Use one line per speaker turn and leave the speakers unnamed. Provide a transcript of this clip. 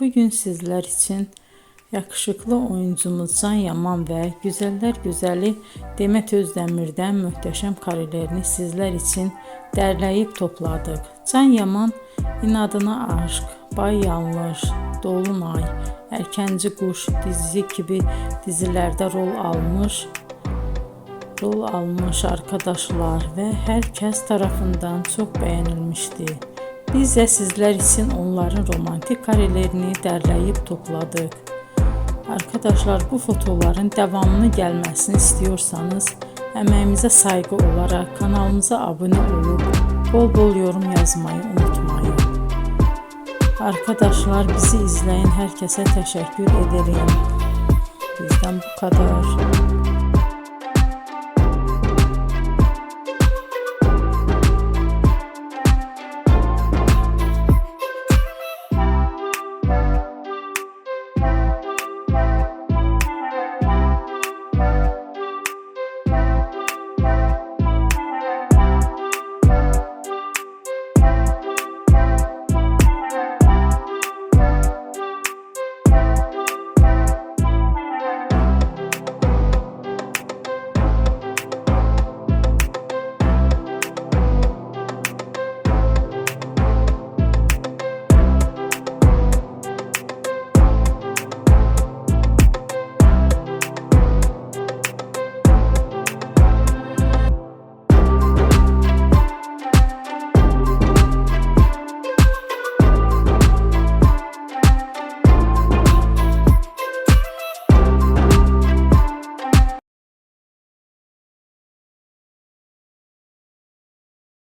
bugün sizler için yakışıklı oyuncumuz Can Yaman ve güzeller güzeli Demet Özdemir'den muhteşem karelerini sizler için derleyip topladık. Can Yaman İnadına Aşk, Bay Yanlış, Dolunay, Erkenci Kuş dizi gibi dizilerde rol almış arkadaşlar ve herkes tarafından çok beğenilmişti. Biz de sizler için onların romantik karelerini derleyip topladık. Arkadaşlar, bu fotoların devamını gelmesini istiyorsanız emeğimize saygı olarak kanalımıza abone olup bol bol yorum yazmayı unutmayın. Arkadaşlar, bizi izleyen herkese teşekkür ederim. Bizden bu kadar.